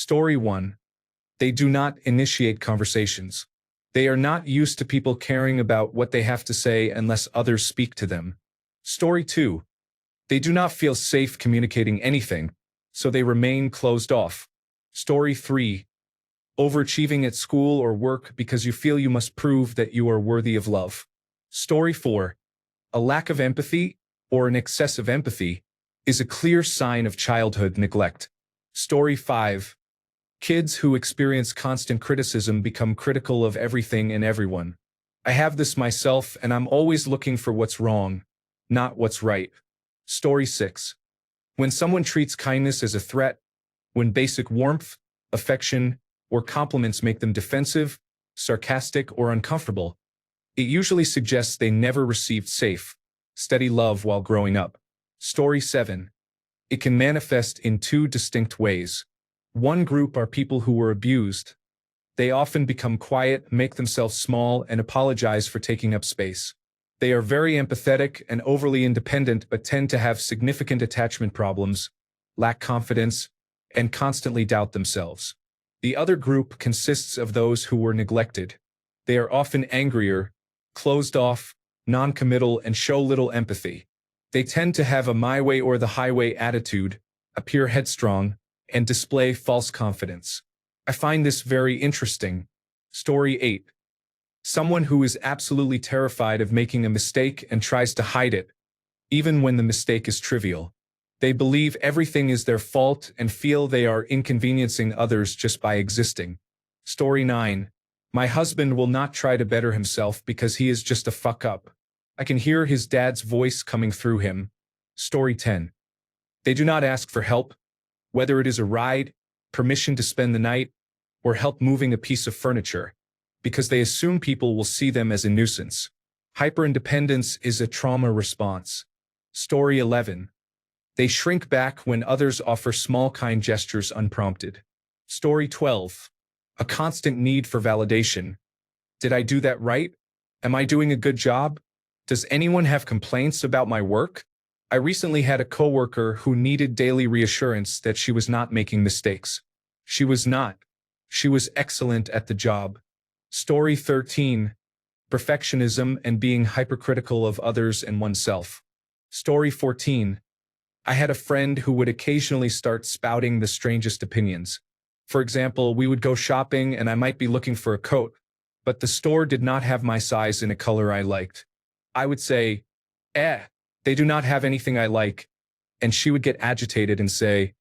Story 1. They do not initiate conversations. They are not used to people caring about what they have to say unless others speak to them. Story 2. They do not feel safe communicating anything, so they remain closed off. Story 3. Overachieving at school or work because you feel you must prove that you are worthy of love. Story 4. A lack of empathy, or an excess of empathy, is a clear sign of childhood neglect. Story 5. Kids who experience constant criticism become critical of everything and everyone. I have this myself, and I'm always looking for what's wrong, not what's right. Story 6. When someone treats kindness as a threat, when basic warmth, affection, or compliments make them defensive, sarcastic, or uncomfortable, it usually suggests they never received safe, steady love while growing up. Story 7. It can manifest in two distinct ways. One group are people who were abused. They often become quiet, make themselves small, and apologize for taking up space. They are very empathetic and overly independent but tend to have significant attachment problems, lack confidence, and constantly doubt themselves. The other group consists of those who were neglected. They are often angrier, closed off, non-committal, and show little empathy. They tend to have a my way or the highway attitude, appear headstrong, and display false confidence. I find this very interesting. Story 8. Someone who is absolutely terrified of making a mistake and tries to hide it, even when the mistake is trivial. They believe everything is their fault and feel they are inconveniencing others just by existing. Story 9. My husband will not try to better himself because he is just a fuck up. I can hear his dad's voice coming through him. Story 10. They do not ask for help, whether it is a ride, permission to spend the night, or help moving a piece of furniture, because they assume people will see them as a nuisance. Hyperindependence is a trauma response. Story 11. They shrink back when others offer small kind gestures unprompted. Story 12. A constant need for validation. Did I do that right? Am I doing a good job? Does anyone have complaints about my work? I recently had a coworker who needed daily reassurance that she was not making mistakes. She was not. She was excellent at the job. Story 13. Perfectionism and being hypercritical of others and oneself. Story 14. I had a friend who would occasionally start spouting the strangest opinions. For example, we would go shopping and I might be looking for a coat, but the store did not have my size in a color I liked. I would say, they do not have anything I like. And she would get agitated and say,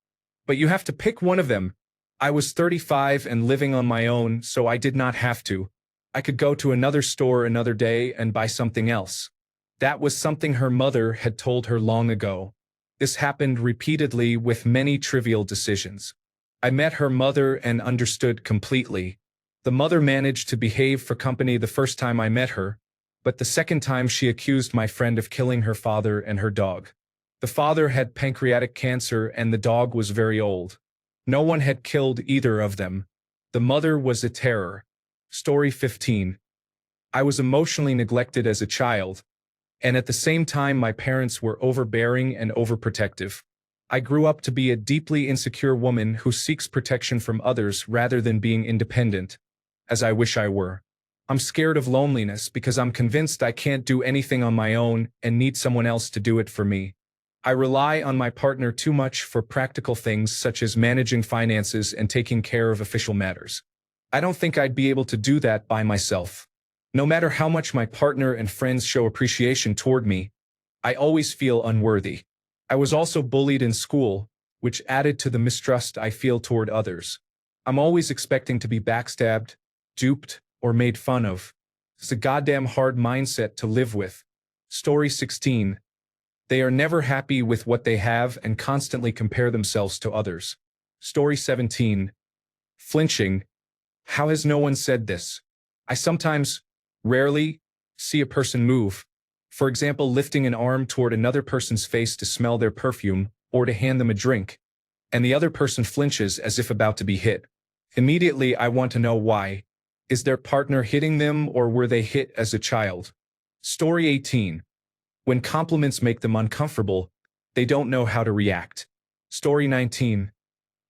but you have to pick one of them. I was 35 and living on my own, so I did not have to. I could go to another store another day and buy something else. That was something her mother had told her long ago. This happened repeatedly with many trivial decisions. I met her mother and understood completely. The mother managed to behave for company the first time I met her, but the second time she accused my friend of killing her father and her dog. The father had pancreatic cancer and the dog was very old. No one had killed either of them. The mother was a terror. Story 15. I was emotionally neglected as a child, and at the same time my parents were overbearing and overprotective. I grew up to be a deeply insecure woman who seeks protection from others rather than being independent, as I wish I were. I'm scared of loneliness because I'm convinced I can't do anything on my own and need someone else to do it for me. I rely on my partner too much for practical things such as managing finances and taking care of official matters. I don't think I'd be able to do that by myself. No matter how much my partner and friends show appreciation toward me, I always feel unworthy. I was also bullied in school, which added to the mistrust I feel toward others. I'm always expecting to be backstabbed, duped, or made fun of. It's a goddamn hard mindset to live with. Story 16. They are never happy with what they have and constantly compare themselves to others. Story 17. Flinching. How has no one said this? I sometimes, rarely, see a person move. For example, lifting an arm toward another person's face to smell their perfume or to hand them a drink, and the other person flinches as if about to be hit. Immediately, I want to know why. Is their partner hitting them or were they hit as a child? Story 18. When compliments make them uncomfortable, they don't know how to react. Story 19.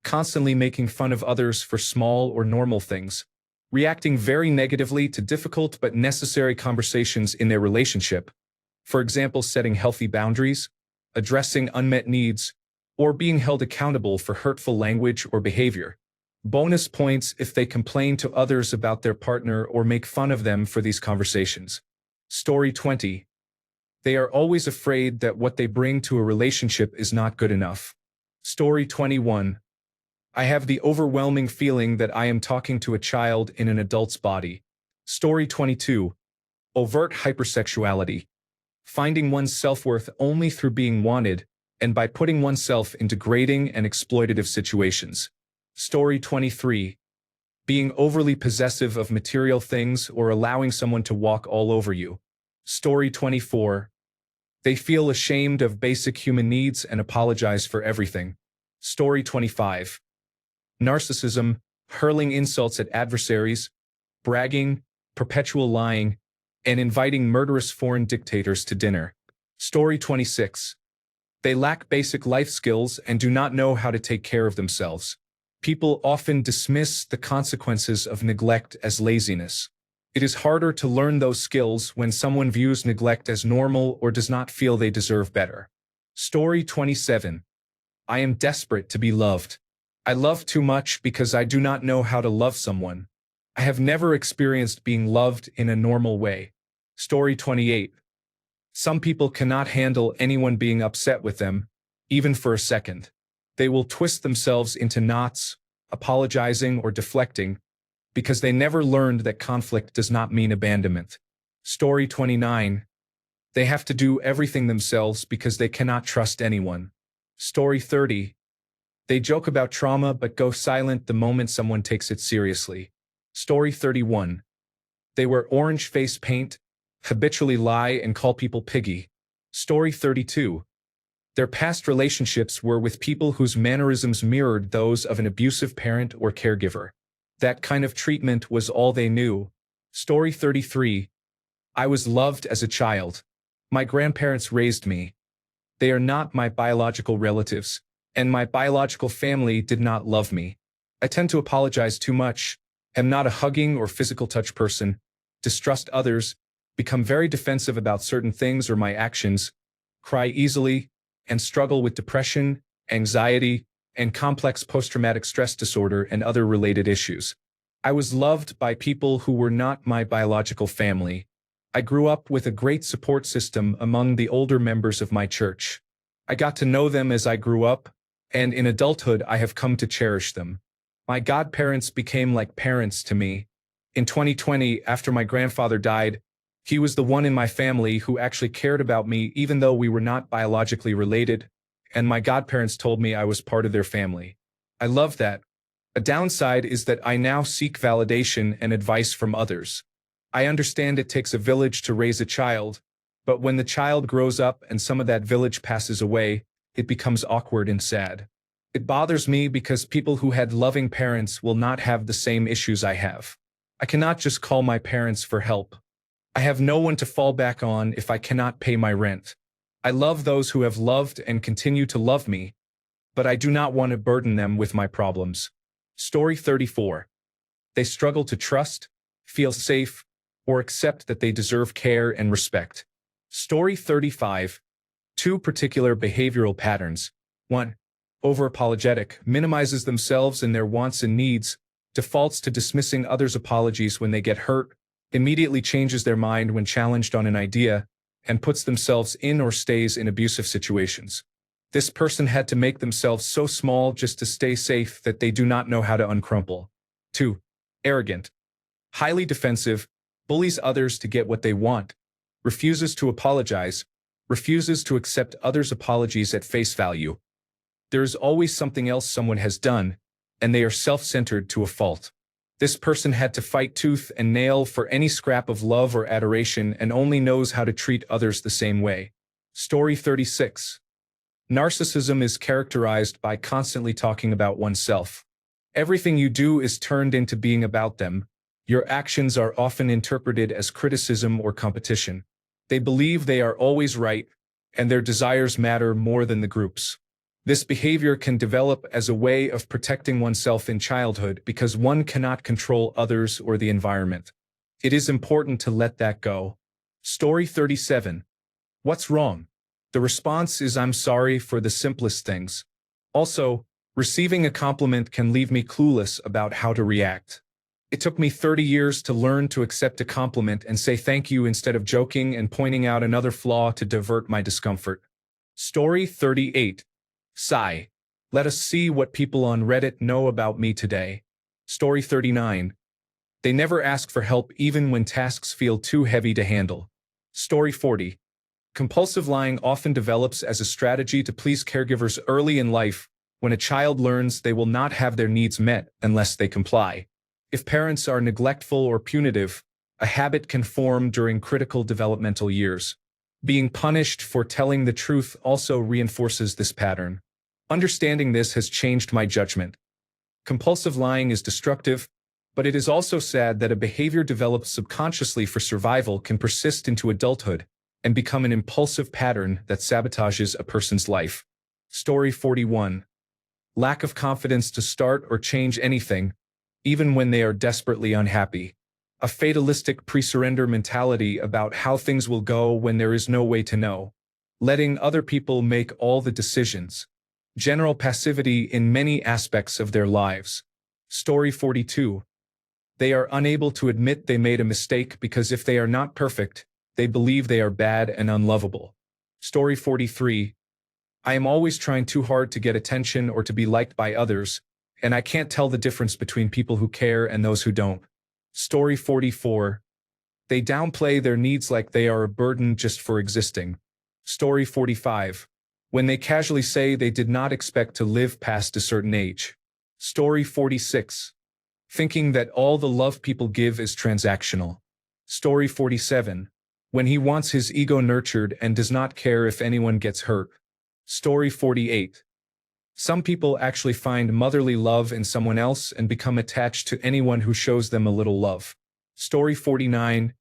constantly making fun of others for small or normal things, reacting very negatively to difficult but necessary conversations in their relationship, for example, setting healthy boundaries, addressing unmet needs, or being held accountable for hurtful language or behavior. Bonus points if they complain to others about their partner or make fun of them for these conversations. Story 20. They are always afraid that what they bring to a relationship is not good enough. Story 21. I have the overwhelming feeling that I am talking to a child in an adult's body. Story 22. Overt hypersexuality. Finding one's self-worth only through being wanted and by putting oneself in degrading and exploitative situations. Story 23. Being overly possessive of material things or allowing someone to walk all over you. Story 24. They feel ashamed of basic human needs and apologize for everything. Story 25. Narcissism, hurling insults at adversaries, bragging, perpetual lying, and inviting murderous foreign dictators to dinner. Story 26. They lack basic life skills and do not know how to take care of themselves. People often dismiss the consequences of neglect as laziness. It is harder to learn those skills when someone views neglect as normal or does not feel they deserve better. Story 27. I am desperate to be loved. I love too much because I do not know how to love someone. I have never experienced being loved in a normal way. Story 28. Some people cannot handle anyone being upset with them, even for a second. They will twist themselves into knots, apologizing or deflecting, because they never learned that conflict does not mean abandonment. Story 29. They have to do everything themselves because they cannot trust anyone. Story 30. They joke about trauma but go silent the moment someone takes it seriously. Story 31. They wear orange face paint, habitually lie and call people piggy. Story 32. Their past relationships were with people whose mannerisms mirrored those of an abusive parent or caregiver. That kind of treatment was all they knew. Story 33. I was loved as a child. My grandparents raised me. They are not my biological relatives, and my biological family did not love me. I tend to apologize too much, am not a hugging or physical touch person, distrust others, become very defensive about certain things or my actions, cry easily, and struggle with depression, anxiety, and complex post-traumatic stress disorder and other related issues. I was loved by people who were not my biological family. I grew up with a great support system among the older members of my church. I got to know them as I grew up, and in adulthood I have come to cherish them. My godparents became like parents to me. In 2020, after my grandfather died, he was the one in my family who actually cared about me even though we were not biologically related, and my godparents told me I was part of their family. I love that. A downside is that I now seek validation and advice from others. I understand it takes a village to raise a child, but when the child grows up and some of that village passes away, it becomes awkward and sad. It bothers me because people who had loving parents will not have the same issues I have. I cannot just call my parents for help. I have no one to fall back on if I cannot pay my rent. I love those who have loved and continue to love me, but I do not want to burden them with my problems. Story 34. They struggle to trust, feel safe, or accept that they deserve care and respect. Story 35. Two particular behavioral patterns. 1. Over-apologetic, minimizes themselves and their wants and needs, defaults to dismissing others' apologies when they get hurt, immediately changes their mind when challenged on an idea, and puts themselves in or stays in abusive situations. This person had to make themselves so small just to stay safe that they do not know how to uncrumple. 2. Arrogant. Highly defensive, bullies others to get what they want, refuses to apologize, refuses to accept others' apologies at face value. There is always something else someone has done, and they are self-centered to a fault. This person had to fight tooth and nail for any scrap of love or adoration and only knows how to treat others the same way. Story 36. Narcissism is characterized by constantly talking about oneself. Everything you do is turned into being about them. Your actions are often interpreted as criticism or competition. They believe they are always right, and their desires matter more than the group's. This behavior can develop as a way of protecting oneself in childhood because one cannot control others or the environment. It is important to let that go. Story 37. What's wrong? The response is I'm sorry for the simplest things. Also, receiving a compliment can leave me clueless about how to react. It took me 30 years to learn to accept a compliment and say thank you instead of joking and pointing out another flaw to divert my discomfort. Story 38. Sigh. Let us see what people on Reddit know about me today. Story 39. They never ask for help even when tasks feel too heavy to handle. Story 40. Compulsive lying often develops as a strategy to please caregivers early in life when a child learns they will not have their needs met unless they comply. If parents are neglectful or punitive, a habit can form during critical developmental years. Being punished for telling the truth also reinforces this pattern. Understanding this has changed my judgment. Compulsive lying is destructive, but it is also sad that a behavior developed subconsciously for survival can persist into adulthood and become an impulsive pattern that sabotages a person's life. Story 41. Lack of confidence to start or change anything, even when they are desperately unhappy. A fatalistic pre-surrender mentality about how things will go when there is no way to know. Letting other people make all the decisions. General passivity in many aspects of their lives. Story 42. They are unable to admit they made a mistake because if they are not perfect, they believe they are bad and unlovable. Story 43. I am always trying too hard to get attention or to be liked by others, and I can't tell the difference between people who care and those who don't. Story 44. They downplay their needs like they are a burden just for existing. Story 45. When they casually say they did not expect to live past a certain age. Story 46. Thinking that all the love people give is transactional. Story 47. When he wants his ego nurtured and does not care if anyone gets hurt. Story 48. Some people actually find motherly love in someone else and become attached to anyone who shows them a little love. Story 49.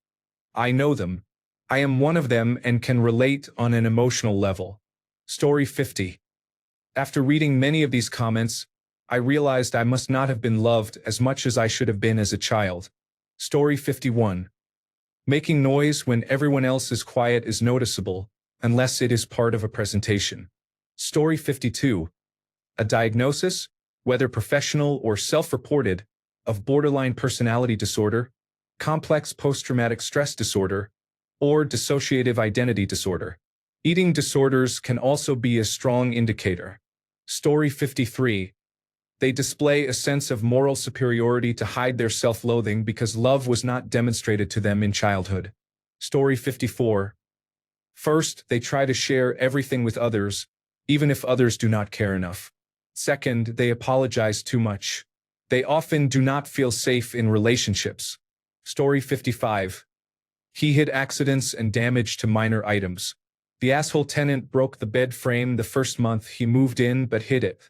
I know them. I am one of them and can relate on an emotional level. Story 50. After reading many of these comments, I realized I must not have been loved as much as I should have been as a child. Story 51. Making noise when everyone else is quiet is noticeable, unless it is part of a presentation. Story 52. A diagnosis, whether professional or self-reported, of borderline personality disorder, complex post-traumatic stress disorder, or dissociative identity disorder. Eating disorders can also be a strong indicator. Story 53. They display a sense of moral superiority to hide their self-loathing because love was not demonstrated to them in childhood. Story 54. First, they try to share everything with others, even if others do not care enough. Second, they apologize too much. They often do not feel safe in relationships. Story 55. He hid accidents and damage to minor items. The asshole tenant broke the bed frame the first month he moved in but hid it.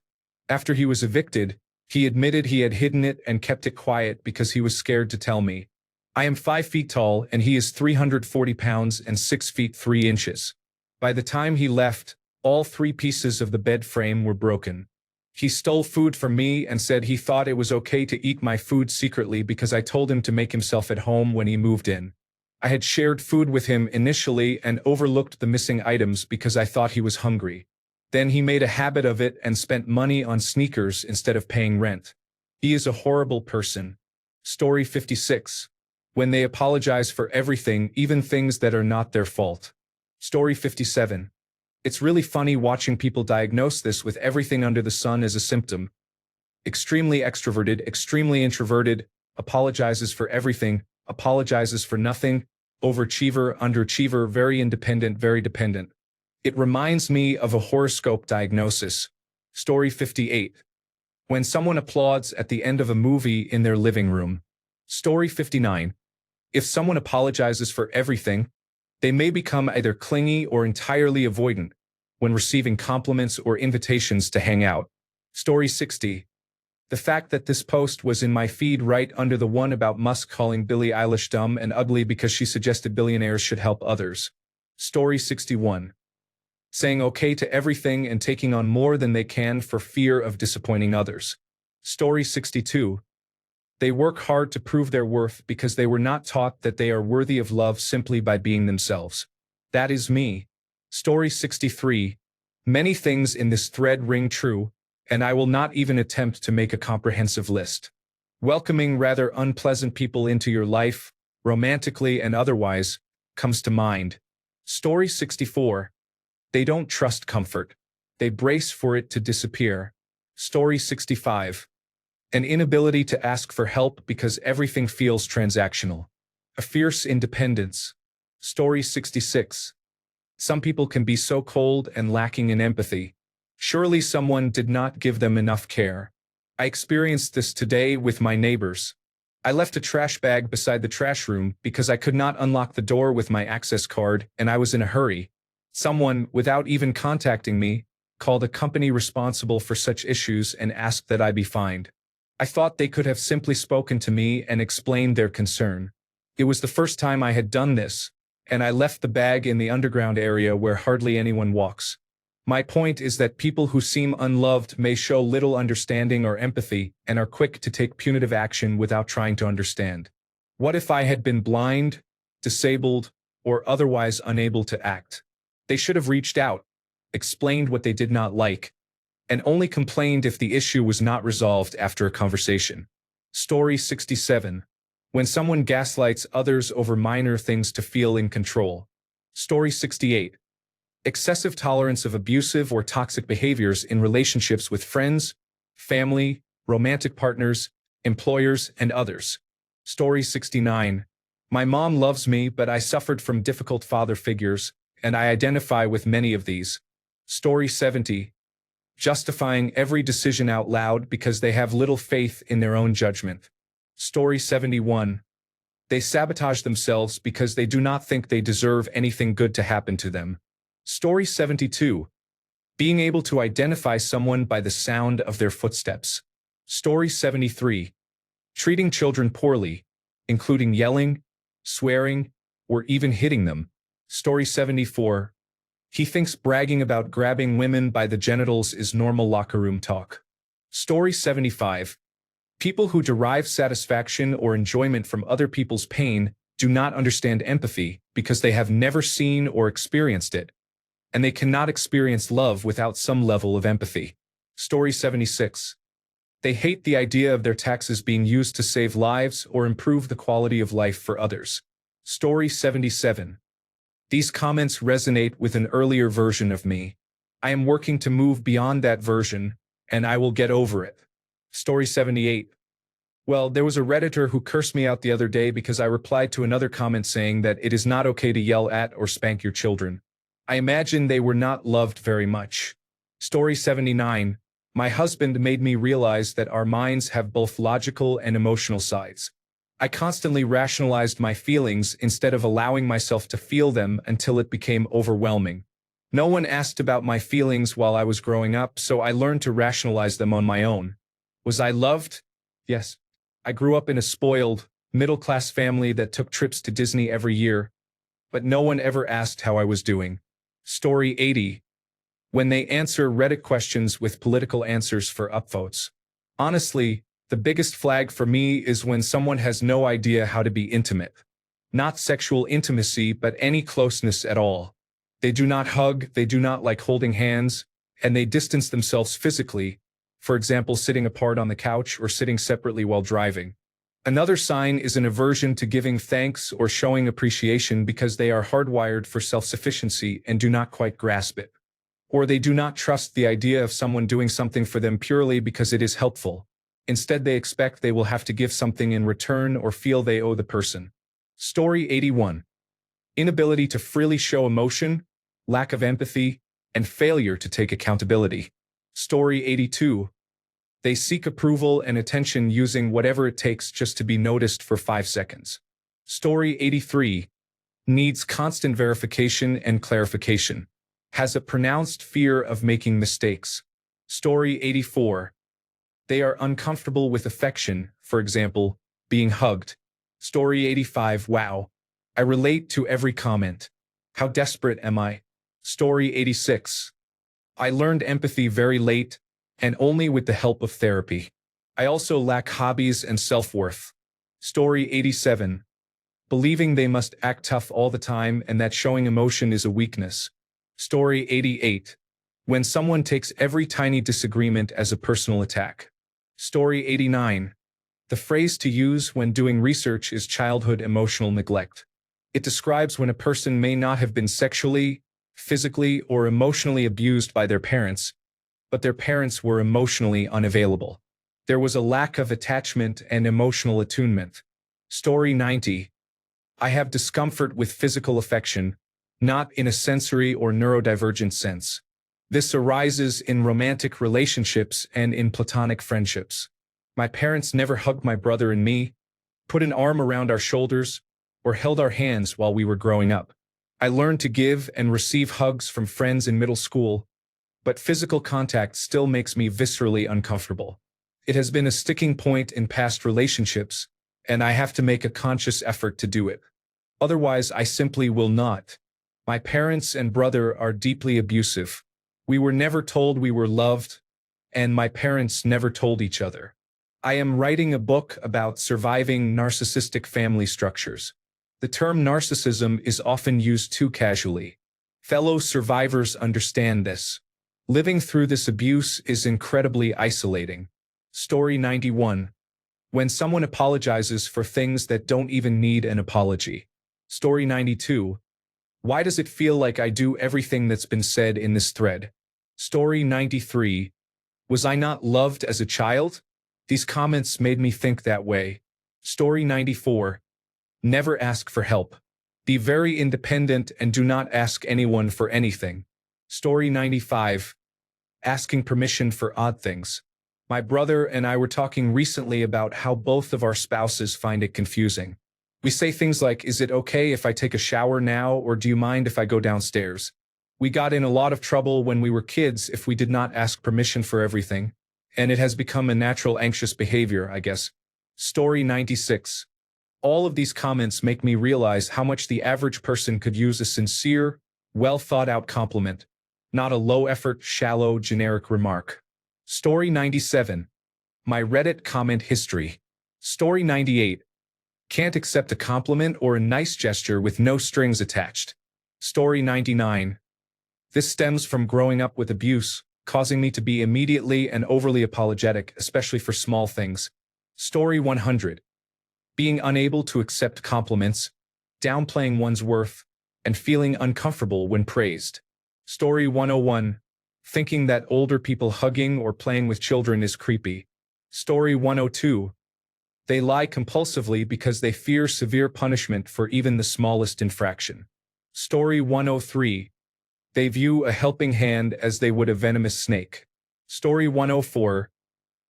After he was evicted, he admitted he had hidden it and kept it quiet because he was scared to tell me. I am 5 feet tall and he is 340 pounds and 6 feet 3 inches. By the time he left, all 3 pieces of the bed frame were broken. He stole food from me and said he thought it was okay to eat my food secretly because I told him to make himself at home when he moved in. I had shared food with him initially and overlooked the missing items because I thought he was hungry. Then he made a habit of it and spent money on sneakers instead of paying rent. He is a horrible person. Story 56. When they apologize for everything, even things that are not their fault. Story 57. It's really funny watching people diagnose this with everything under the sun as a symptom. Extremely extroverted, extremely introverted, apologizes for everything, apologizes for nothing, overachiever, underachiever, very independent, very dependent. It reminds me of a horoscope diagnosis. Story 58. When someone applauds at the end of a movie in their living room. Story 59. If someone apologizes for everything, they may become either clingy or entirely avoidant when receiving compliments or invitations to hang out. Story 60. The fact that this post was in my feed right under the one about Musk calling Billie Eilish dumb and ugly because she suggested billionaires should help others. Story 61. saying okay to everything and taking on more than they can for fear of disappointing others. Story 62. They work hard to prove their worth because they were not taught that they are worthy of love simply by being themselves. That is me. Story 63. Many things in this thread ring true, and I will not even attempt to make a comprehensive list. Welcoming rather unpleasant people into your life, romantically and otherwise, comes to mind. Story 64. They don't trust comfort. They brace for it to disappear. Story 65. An inability to ask for help because everything feels transactional. A fierce independence. Story 66. Some people can be so cold and lacking in empathy. Surely someone did not give them enough care. I experienced this today with my neighbors. I left a trash bag beside the trash room because I could not unlock the door with my access card and I was in a hurry. Someone, without even contacting me, called a company responsible for such issues and asked that I be fined. I thought they could have simply spoken to me and explained their concern. It was the first time I had done this, and I left the bag in the underground area where hardly anyone walks. My point is that people who seem unloved may show little understanding or empathy and are quick to take punitive action without trying to understand. What if I had been blind, disabled, or otherwise unable to act? They should have reached out, explained what they did not like, and only complained if the issue was not resolved after a conversation. Story 67. When someone gaslights others over minor things to feel in control. Story 68. Excessive tolerance of abusive or toxic behaviors in relationships with friends, family, romantic partners, employers, and others. Story 69. My mom loves me, but I suffered from difficult father figures, and I identify with many of these. Story 70. Justifying every decision out loud because they have little faith in their own judgment. Story 71. They sabotage themselves because they do not think they deserve anything good to happen to them. Story 72. Being able to identify someone by the sound of their footsteps. Story 73. Treating children poorly, including yelling, swearing, or even hitting them. Story 74. He thinks bragging about grabbing women by the genitals is normal locker room talk. Story 75. People who derive satisfaction or enjoyment from other people's pain do not understand empathy because they have never seen or experienced it, and they cannot experience love without some level of empathy. Story 76. They hate the idea of their taxes being used to save lives or improve the quality of life for others. Story 77. These comments resonate with an earlier version of me. I am working to move beyond that version, and I will get over it. Story 78. Well, there was a Redditor who cursed me out the other day because I replied to another comment saying that it is not okay to yell at or spank your children. I imagine they were not loved very much. Story 79. My husband made me realize that our minds have both logical and emotional sides. I constantly rationalized my feelings instead of allowing myself to feel them until it became overwhelming. No one asked about my feelings while I was growing up, so I learned to rationalize them on my own. Was I loved? Yes. I grew up in a spoiled, middle-class family that took trips to Disney every year, but no one ever asked how I was doing. Story 80. When they answer Reddit questions with political answers for upvotes. Honestly, the biggest flag for me is when someone has no idea how to be intimate. Not sexual intimacy, but any closeness at all. They do not hug, they do not like holding hands, and they distance themselves physically, for example sitting apart on the couch or sitting separately while driving. Another sign is an aversion to giving thanks or showing appreciation because they are hardwired for self-sufficiency and do not quite grasp it. Or they do not trust the idea of someone doing something for them purely because it is helpful. Instead, they expect they will have to give something in return or feel they owe the person. Story 81. Inability to freely show emotion, lack of empathy, and failure to take accountability. Story 82. They seek approval and attention using whatever it takes just to be noticed for 5 seconds. Story 83. Needs constant verification and clarification. Has a pronounced fear of making mistakes. Story 84. They are uncomfortable with affection, for example, being hugged. Story 85. Wow. I relate to every comment. How desperate am I? Story 86. I learned empathy very late, and only with the help of therapy. I also lack hobbies and self-worth. Story 87. Believing they must act tough all the time and that showing emotion is a weakness. Story 88. When someone takes every tiny disagreement as a personal attack. Story 89. The phrase to use when doing research is childhood emotional neglect. It describes when a person may not have been sexually, physically, or emotionally abused by their parents, but their parents were emotionally unavailable. There was a lack of attachment and emotional attunement. Story 90. I have discomfort with physical affection, not in a sensory or neurodivergent sense. This arises in romantic relationships and in platonic friendships. My parents never hugged my brother and me, put an arm around our shoulders, or held our hands while we were growing up. I learned to give and receive hugs from friends in middle school, but physical contact still makes me viscerally uncomfortable. It has been a sticking point in past relationships, and I have to make a conscious effort to do it. Otherwise, I simply will not. My parents and brother are deeply abusive. We were never told we were loved, and my parents never told each other. I am writing a book about surviving narcissistic family structures. The term narcissism is often used too casually. Fellow survivors understand this. Living through this abuse is incredibly isolating. Story 91. When someone apologizes for things that don't even need an apology. Story 92. Why does it feel like I do everything that's been said in this thread? Story 93. Was I not loved as a child? These comments made me think that way. Story 94. Never ask for help. Be very independent and do not ask anyone for anything. Story 95. Asking permission for odd things. My brother and I were talking recently about how both of our spouses find it confusing. We say things like, is it okay if I take a shower now, or do you mind if I go downstairs? We got in a lot of trouble when we were kids if we did not ask permission for everything, and it has become a natural anxious behavior, I guess. Story 96. All of these comments make me realize how much the average person could use a sincere, well-thought-out compliment, not a low-effort, shallow, generic remark. Story 97. My Reddit comment history. Story 98. Can't accept a compliment or a nice gesture with no strings attached. Story 99. This stems from growing up with abuse, causing me to be immediately and overly apologetic, especially for small things. Story 100. Being unable to accept compliments, downplaying one's worth, and feeling uncomfortable when praised. Story 101. Thinking that older people hugging or playing with children is creepy. Story 102. They lie compulsively because they fear severe punishment for even the smallest infraction. Story 103. They view a helping hand as they would a venomous snake. Story 104.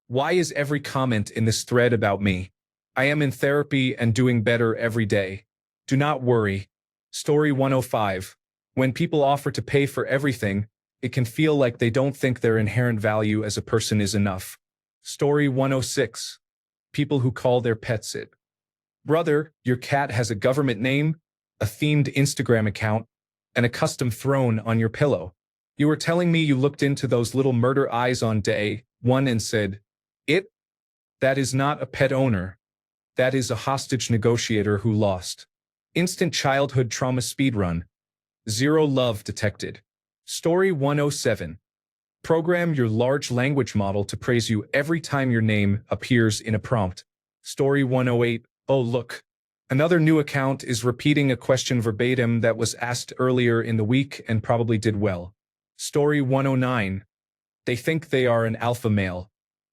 Why is every comment in this thread about me? I am in therapy and doing better every day. Do not worry. Story 105. When people offer to pay for everything, it can feel like they don't think their inherent value as a person is enough. Story 106. People who call their pets it. Brother, your cat has a government name, a themed Instagram account, and a custom throne on your pillow. You were telling me you looked into those little murder eyes on day one and said, it? That is not a pet owner. That is a hostage negotiator who lost. Instant childhood trauma speedrun. Zero love detected. Story 107. Program your large language model to praise you every time your name appears in a prompt. Story 108. Oh look. Another new account is repeating a question verbatim that was asked earlier in the week and probably did well. Story 109. They think they are an alpha male.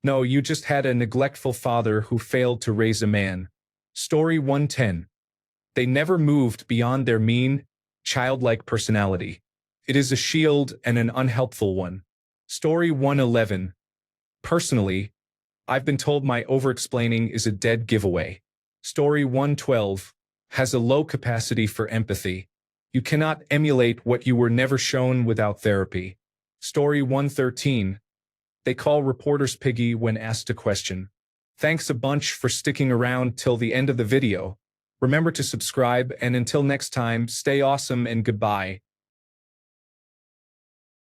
No, you just had a neglectful father who failed to raise a man. Story 110. They never moved beyond their mean, childlike personality. It is a shield and an unhelpful one. Story 111. Personally, I've been told my over-explaining is a dead giveaway. Story 112. Has a low capacity for empathy. You cannot emulate what you were never shown without therapy. Story 113. They call reporters piggy when asked a question. Thanks a bunch for sticking around till the end of the video. Remember to subscribe, and until next time, stay awesome and goodbye.